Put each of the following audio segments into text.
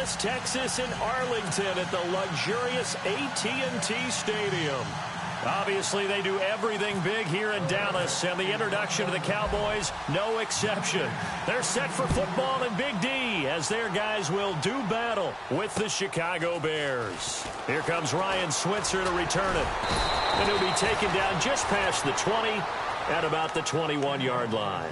Dallas, Texas, in Arlington at the luxurious AT&T Stadium. Obviously, they do everything big here in Dallas, and the introduction to the Cowboys, no exception. They're set for football in Big D as their guys will do battle with the Chicago Bears. Here comes Ryan Switzer to return it. And he'll be taken down just past the 20 at about the 21-yard line.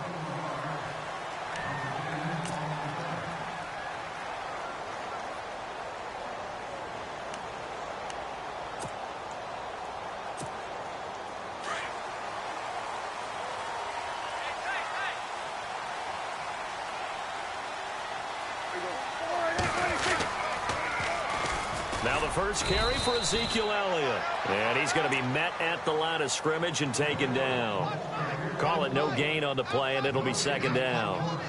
Now the first carry for Ezekiel Elliott. And he's going to be met at the line of scrimmage and taken down. Call it no gain on the play, and it'll be second down.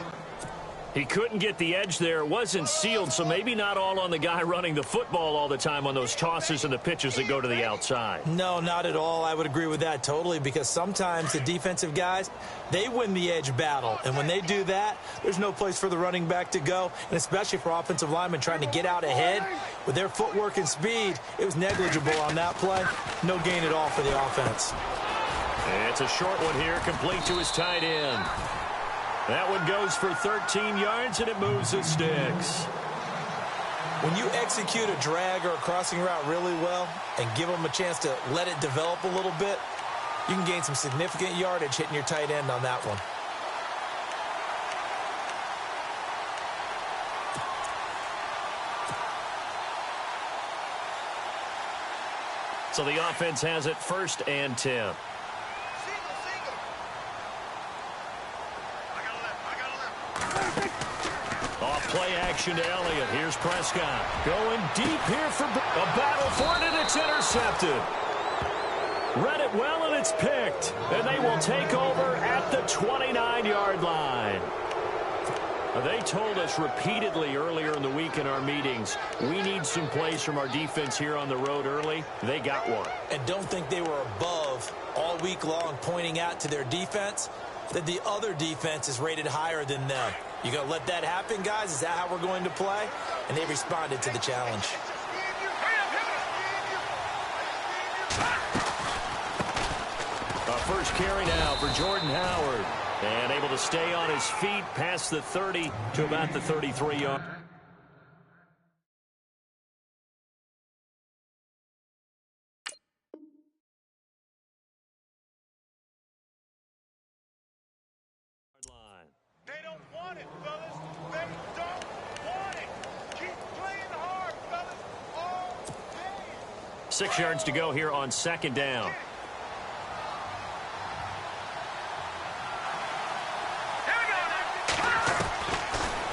He couldn't get the edge there. It wasn't sealed, so maybe not all on the guy running the football all the time on those tosses and the pitches that go to the outside. No, not at all. I would agree with that totally, because sometimes the defensive guys, they win the edge battle. And when they do that, there's no place for the running back to go, and especially for offensive linemen trying to get out ahead. With their footwork and speed, it was negligible on that play. No gain at all for the offense. It's a short one here, complete to his tight end. That one goes for 13 yards, and it moves the sticks. When you execute a drag or a crossing route really well and give them a chance to let it develop a little bit, you can gain some significant yardage hitting your tight end on that one. So the offense has it 1st and 10. Play action to Elliott. Here's Prescott. Going deep here for a battle for it, and it's intercepted. Read it well, and it's picked. And they will take over at the 29-yard line. They told us repeatedly earlier in the week in our meetings, we need some plays from our defense here on the road early. They got one. And don't think they were above all week long pointing out to their defense that the other defense is rated higher than them. You going to let that happen, guys? Is that how we're going to play? And they responded to the challenge. First carry now for Jordan Howard. And able to stay on his feet past the 30 to about the 33-yard. They don't want it, fellas. They don't want it. Keep playing hard, fellas, all day. 6 yards to go here on 2nd down.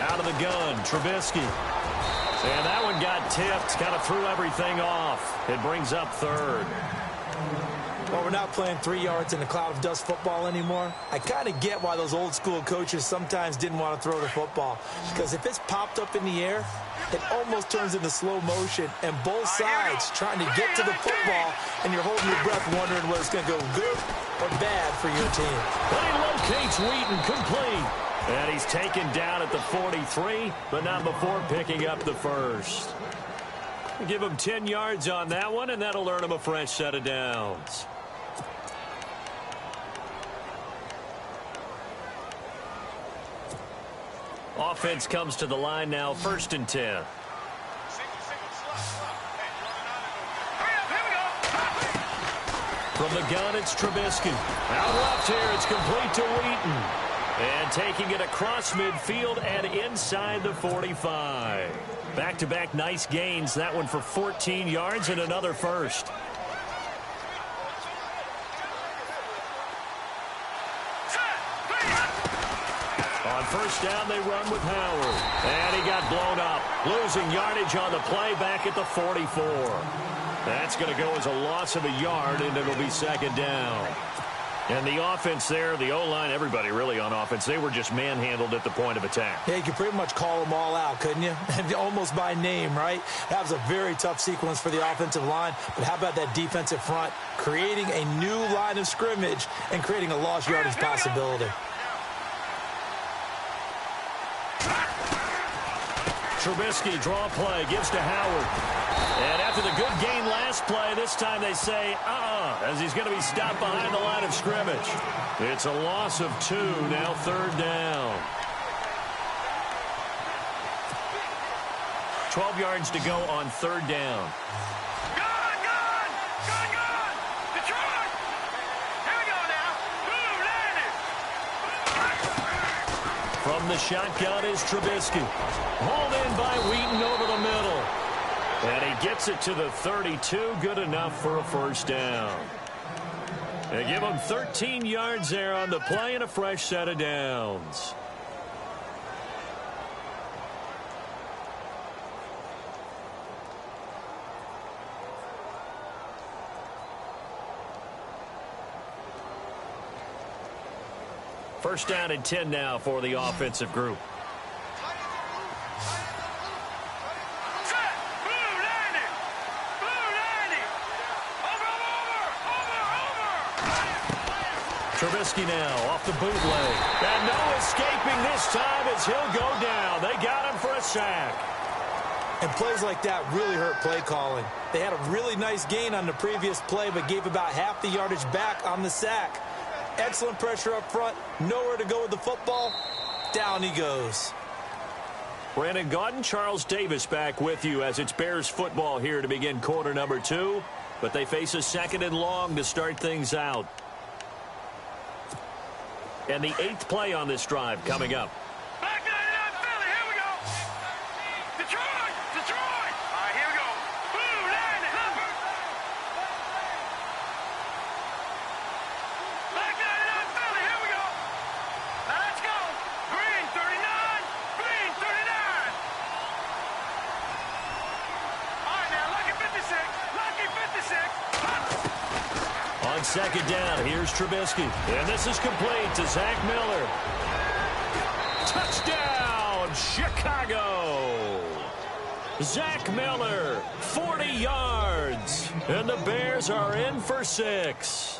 Out of the gun, Trubisky. And that one got tipped, kind of threw everything off. It brings up 3rd. Well, we're not playing 3 yards in a cloud of dust football anymore. I kind of get why those old school coaches sometimes didn't want to throw the football. Because if it's popped up in the air, it almost turns into slow motion. And both sides trying to get to the football, and you're holding your breath wondering whether it's going to go good or bad for your team. But he locates Wheaton, complete. And he's taken down at the 43, but not before picking up the first. Give him 10 yards on that one, and that'll earn him a fresh set of downs. Offense comes to the line now, 1st and 10. From the gun, it's Trubisky. Out left here, it's complete to Wheaton. And taking it across midfield and inside the 45. Back-to-back nice gains. That one for 14 yards and another first. On 1st down, they run with Howard. And he got blown up. Losing yardage on the play back at the 44. That's going to go as a loss of a yard, and it'll be 2nd down. And the offense there, the O-line, everybody really on offense, they were just manhandled at the point of attack. Yeah, you could pretty much call them all out, couldn't you? Almost by name, right? That was a very tough sequence for the offensive line. But how about that defensive front creating a new line of scrimmage and creating a lost yardage possibility? Trubisky, draw play, gives to Howard. And after the good gain last play, this time they say, as he's going to be stopped behind the line of scrimmage. It's a loss of 2, now 3rd down. 12 yards to go on 3rd down. Detroit! Here we go now. Boom, landed. From the shotgun is Trubisky. Hauled in by Wheaton over the middle. And he gets it to the 32. Good enough for a 1st down. They give him 13 yards there on the play and a fresh set of downs. First down and 10 now for the offensive group. Set. Boom, landed. Over. Trubisky now off the bootleg. And no escaping this time as he'll go down. They got him for a sack. And plays like that really hurt play calling. They had a really nice gain on the previous play, but gave about half the yardage back on the sack. Excellent pressure up front. Nowhere to go with the football. Down he goes. Brandon Gaudin, Charles Davis back with you as it's Bears football here to begin quarter number 2. But they face a 2nd and long to start things out. And the 8th play on this drive coming up. Back 99 Philly. Here we go. Detroit. All right, here we go. Boom, landed. Back 99 Philly. Here we go. Now let's go. Green 39. All right, now lucky 56. On 2nd down, here's Trubisky. And this is complete to Zach Miller. Touchdown, Chicago! Zach Miller, 40 yards. And the Bears are in for 6.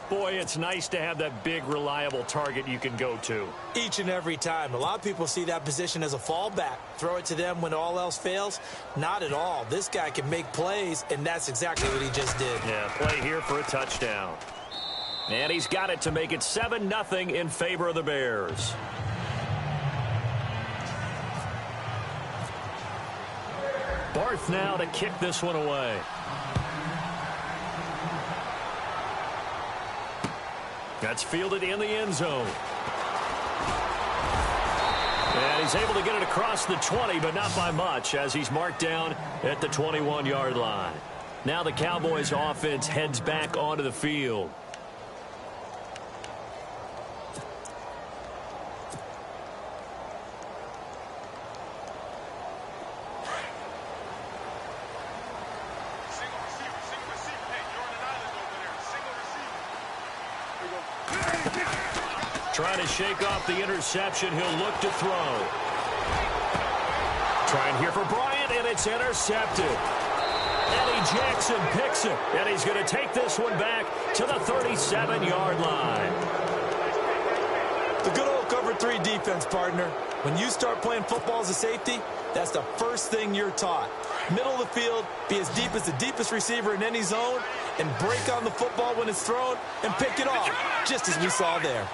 Boy, it's nice to have that big, reliable target you can go to. Each and every time. A lot of people see that position as a fallback. Throw it to them when all else fails. Not at all. This guy can make plays, and that's exactly what he just did. Yeah, play here for a touchdown. And he's got it to make it 7-0 in favor of the Bears. Barth now to kick this one away. That's fielded in the end zone. And he's able to get it across the 20, but not by much, as he's marked down at the 21-yard line. Now the Cowboys offense heads back onto the field. Trying to shake off the interception. He'll look to throw. Trying here for Bryant, and it's intercepted. Eddie Jackson picks it, and he's going to take this one back to the 37-yard line. The good old cover 3 defense, partner. When you start playing football as a safety, that's the first thing you're taught. Middle of the field, be as deep as the deepest receiver in any zone, and break on the football when it's thrown and pick it off, just as we saw there.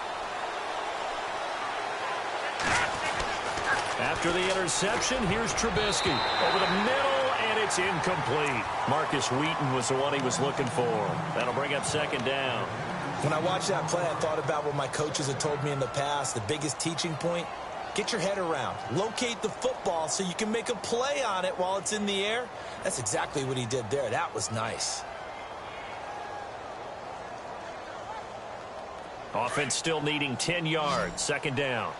After the interception, here's Trubisky over the middle, and it's incomplete. Marcus Wheaton was the one he was looking for. That'll bring up 2nd down. When I watched that play, I thought about what my coaches had told me in the past. The biggest teaching point, get your head around. Locate the football so you can make a play on it while it's in the air. That's exactly what he did there. That was nice. Offense still needing 10 yards. 2nd down.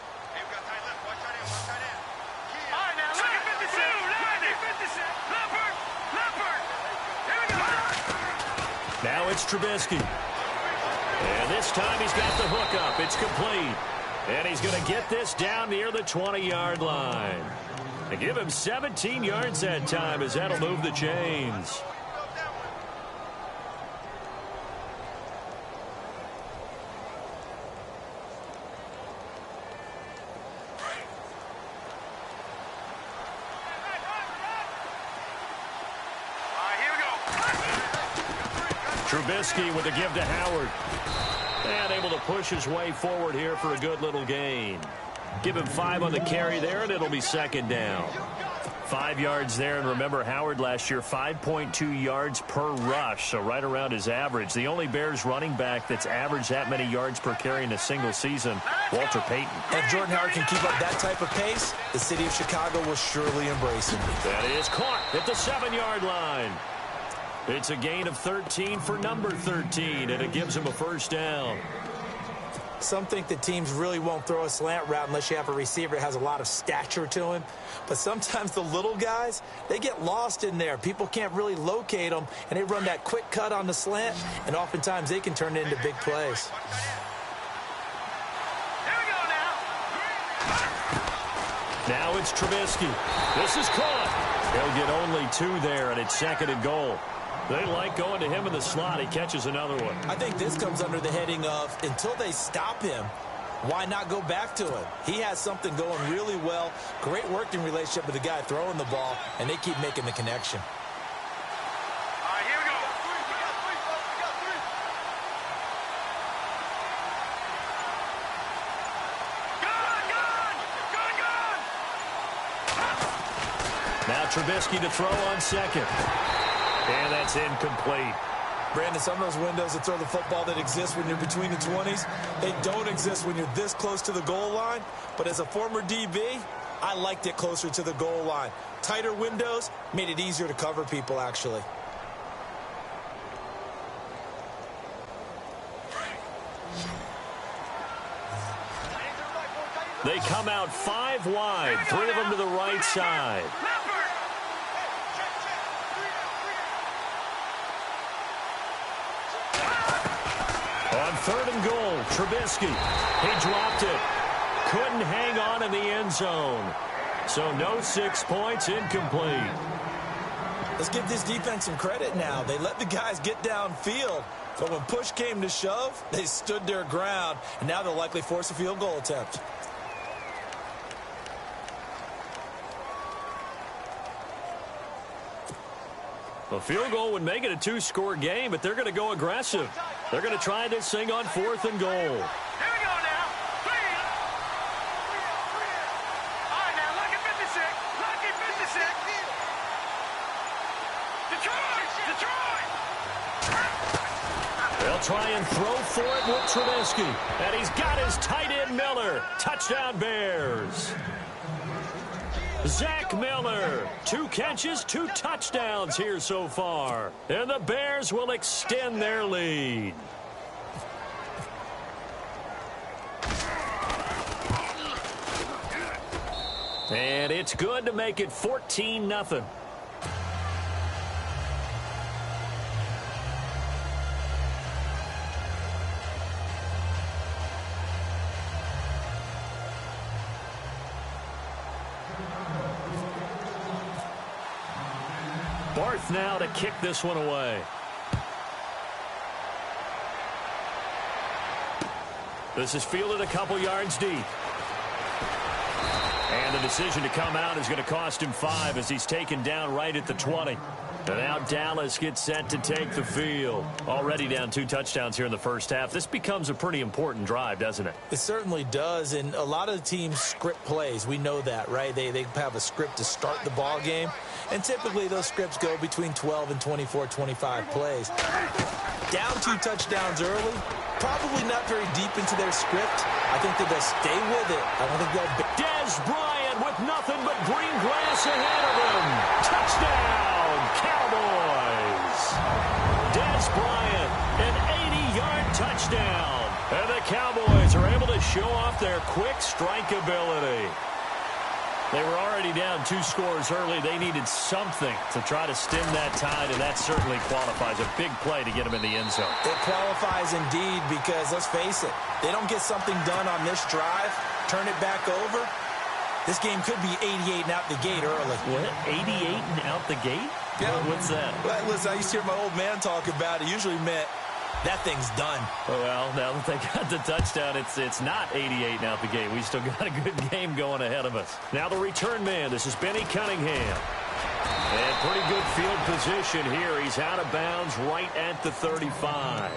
Now it's Trubisky. And this time he's got the hook up. It's complete. And he's going to get this down near the 20-yard line. They give him 17 yards that time, as that'll move the chains. Trubisky with a give to Howard. And able to push his way forward here for a good little gain. Give him 5 on the carry there, and it'll be second down. 5 yards there, and remember, Howard last year, 5.2 yards per rush, so right around his average. The only Bears running back that's averaged that many yards per carry in a single season, Walter Payton. And if Jordan Howard can keep up that type of pace, the city of Chicago will surely embrace him. That is caught at the 7-yard line. It's a gain of 13 for number 13, and it gives him a first down. Some think that teams really won't throw a slant route unless you have a receiver that has a lot of stature to him. But sometimes the little guys, they get lost in there. People can't really locate them, and they run that quick cut on the slant, and oftentimes they can turn it into big plays. Here we go now. Now it's Trubisky. This is caught. He'll get only 2 there, and it's second and goal. They like going to him in the slot. He catches another one. I think this comes under the heading of, until they stop him, why not go back to him? He has something going really well. Great working relationship with the guy throwing the ball, and they keep making the connection. All right, here we go. We got three, folks. We got three. Good. Now Trubisky to throw on second. And that's incomplete. Brandon, some of those windows that throw the football that exist when you're between the 20s, they don't exist when you're this close to the goal line. But as a former DB, I liked it closer to the goal line. Tighter windows made it easier to cover people, actually. They come out 5 wide, 3 of them to the right side. On 3rd and goal, Trubisky. He dropped it. Couldn't hang on in the end zone. So no 6 points, incomplete. Let's give this defense some credit now. They let the guys get downfield. But when push came to shove, they stood their ground. And now they'll likely force a field goal attempt. A field goal would make it a 2-score game, but they're going to go aggressive. They're going to try this thing on 4th and goal. Here we go now. 3. All right, now, lucky 56. Lucky 56. Detroit! They'll try and throw for it with Trubisky. And he's got his tight end Miller. Touchdown Bears. Zach Miller, 2 catches, 2 touchdowns here so far. And the Bears will extend their lead. And it's good to make it 14-0. Barth now to kick this one away. This is fielded a couple yards deep. And the decision to come out is going to cost him 5 as he's taken down right at the 20. And now Dallas gets set to take the field. Already down 2 touchdowns here in the first half. This becomes a pretty important drive, doesn't it? It certainly does, and a lot of the teams script plays. We know that, right? They have a script to start the ball game, and typically those scripts go between 12 and 24, 25 plays. Down 2 touchdowns early, probably not very deep into their script. I think that they'll stay with it. I don't think they'll... Dez Bryant with nothing but green grass ahead of him. Touchdown, Cowboys. Dez Bryant, an 80-yard touchdown. And the Cowboys are able to show off their quick strike ability. They were already down 2 scores early. They needed something to try to stem that tide, and that certainly qualifies. A big play to get them in the end zone. It qualifies indeed because, let's face it, they don't get something done on this drive, turn it back over, this game could be 88 and out the gate early. What? 88 and out the gate? Yeah. What's that? Well, listen, I used to hear my old man talk about it. Usually meant that thing's done. Well, now that they got the touchdown, it's not 88 and out the gate. We still got a good game going ahead of us. Now the return man. This is Benny Cunningham. And pretty good field position here. He's out of bounds right at the 35.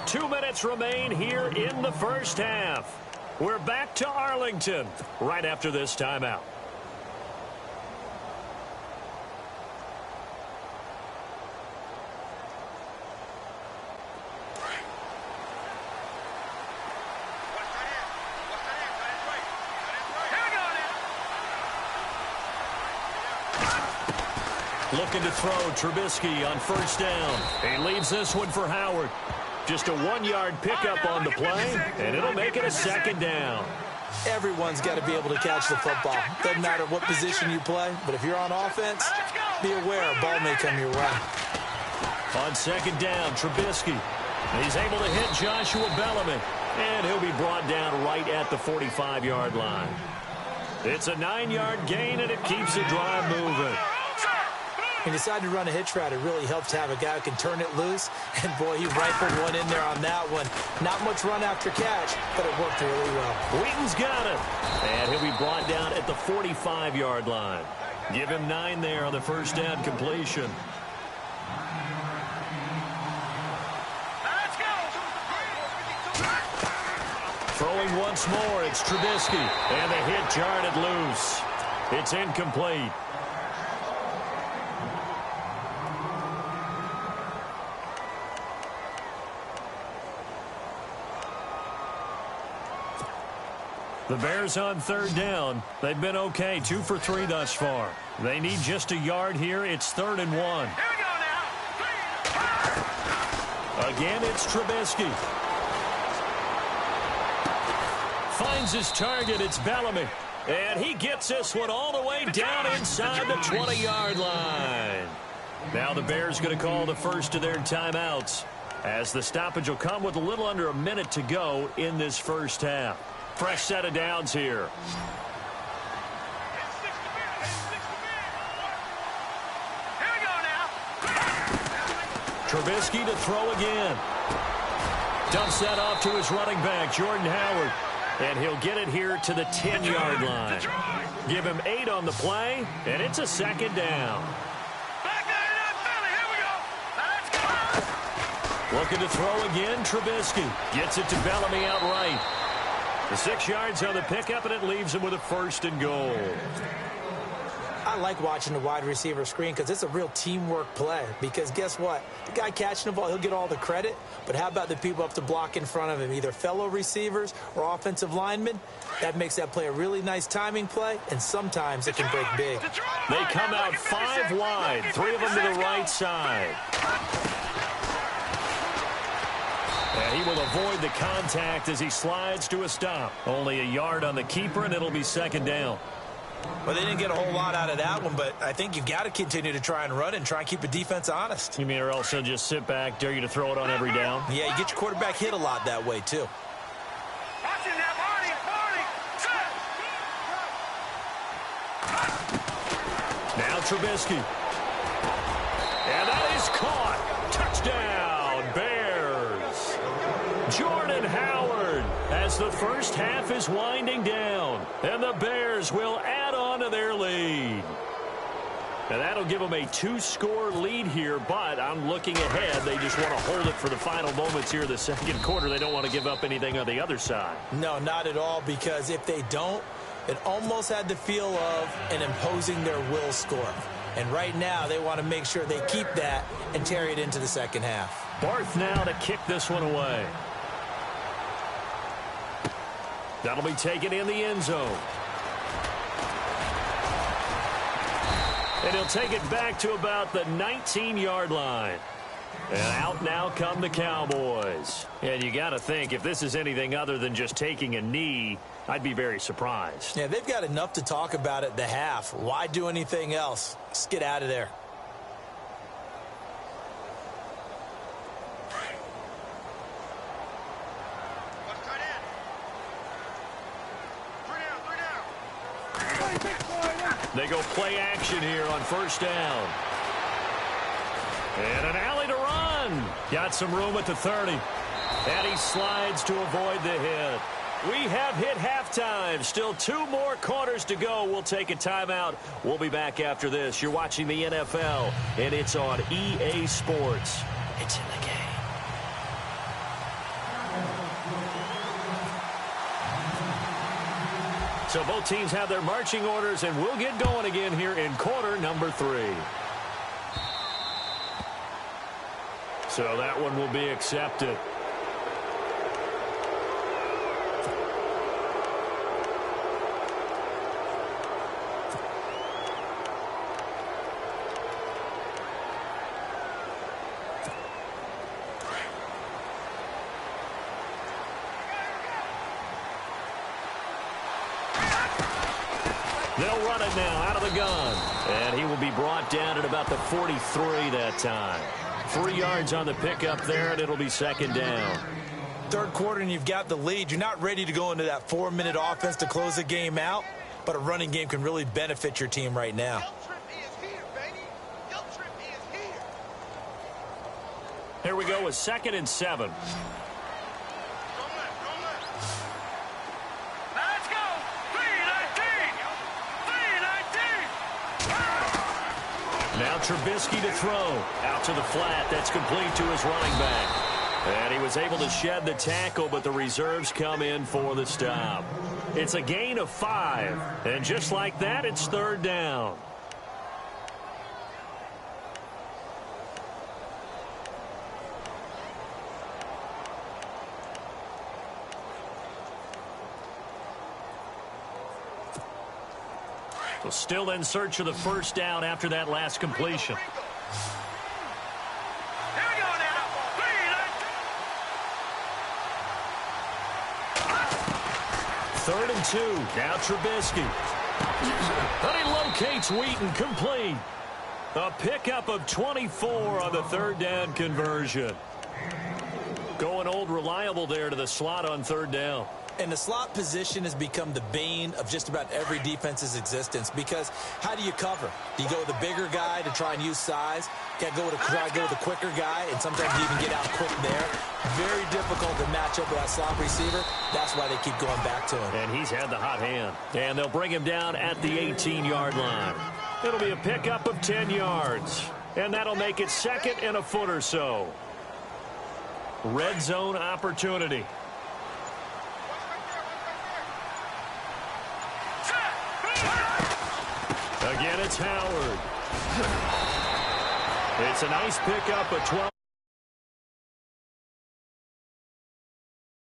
2 minutes remain here in the first half. We're back to Arlington right after this timeout. Looking to throw Trubisky on first down. He leaves this one for Howard. Just a 1-yard pickup on the play, and it'll make it a second down. Everyone's got to be able to catch the football. Doesn't matter what position you play, but if you're on offense, be aware a ball may come your way. On second down, Trubisky. He's able to hit Joshua Bellamy, and he'll be brought down right at the 45-yard line. It's a 9-yard gain, and it keeps the drive moving. He decided to run a hitch route. It really helps to have a guy who can turn it loose. And, boy, he rifled one in there on that one. Not much run after catch, but it worked really well. Wheaton's got it. And he'll be brought down at the 45-yard line. Give him 9 there on the first down completion. Let's go. Throwing once more, it's Trubisky. And the hit jarred it loose. It's incomplete. The Bears on third down. They've been okay, 2 for 3 thus far. They need just a yard here. It's 3rd and 1. Here we go now. Again, it's Trubisky. Finds his target. It's Bellamy. And he gets this one all the way down inside the 20-yard line. Now the Bears going to call the first of their timeouts, as the stoppage will come with a little under a minute to go in this first half. Fresh set of downs here. Here we go now. Trubisky to throw again. Dumps that off to his running back, Jordan Howard. And he'll get it here to the 10-yard line. Give him 8 on the play, and it's a second down. Back there in that belly. Here we go. Let's go. Looking to throw again, Trubisky. Gets it to Bellamy outright. The 6 yards on the pickup, and it leaves him with a 1st and goal. I like watching the wide receiver screen because it's a real teamwork play. Because guess what? The guy catching the ball, he'll get all the credit. But how about the people up to block in front of him, either fellow receivers or offensive linemen? That makes that play a really nice timing play, and sometimes it can break big. They come out 5 wide, 3 of them to the right side. And he will avoid the contact as he slides to a stop. Only a yard on the keeper, and it'll be second down. Well, they didn't get a whole lot out of that one, but I think you've got to continue to try and run and try and keep the defense honest. You mean, or else they'll just sit back, dare you to throw it on every down? Yeah, you get your quarterback hit a lot that way, too. Watching that, Marty. Now Trubisky. And that is caught. Touchdown, Bears. Jordan Howard, as the first half is winding down, and the Bears will add on to their lead. And that'll give them a 2-score lead here, but I'm looking ahead. They just want to hold it for the final moments here of the second quarter. They don't want to give up anything on the other side. No, not at all, because if they don't, it almost had the feel of an imposing their will score. And right now, they want to make sure they keep that and carry it into the second half. Barth now to kick this one away. That'll be taken in the end zone. And he'll take it back to about the 19-yard line. And out now come the Cowboys. And you got to think, if this is anything other than just taking a knee, I'd be very surprised. Yeah, they've got enough to talk about at the half. Why do anything else? Just get out of there. They go play action here on first down. And an alley to run. Got some room at the 30. And he slides to avoid the hit. We have hit halftime. Still 2 more quarters to go. We'll take a timeout. We'll be back after this. You're watching the NFL, and it's on EA Sports. It's in the game. So both teams have their marching orders, and we'll get going again here in quarter number 3. So that one will be accepted. They'll run it now out of the gun. And he will be brought down at about the 43 that time. 3 yards on the pickup there, and it'll be second down. Third quarter, and you've got the lead. You're not ready to go into that 4-minute offense to close the game out, but a running game can really benefit your team right now. Here we go with 2nd and 7. Now Trubisky to throw. Out to the flat. That's complete to his running back. And he was able to shed the tackle, but the reserves come in for the stop. It's a gain of 5. And just like that, it's third down. So still in search of the first down after that last completion. Third and 2. Now Trubisky. And he locates Wheaton complete. A pickup of 24 on the third down conversion. Going old reliable there to the slot on third down. And the slot position has become the bane of just about every defense's existence, because how do you cover? Do you go with the bigger guy to try and use size? You got to try to go with the quicker guy, and sometimes you even get out quick there. Very difficult to match up with that slot receiver. That's why they keep going back to him. And he's had the hot hand. And they'll bring him down at the 18-yard line. It'll be a pickup of 10 yards. And that'll make it 2nd and a foot or so. Red zone opportunity. Again, it's Howard. It's a nice pickup, a 12.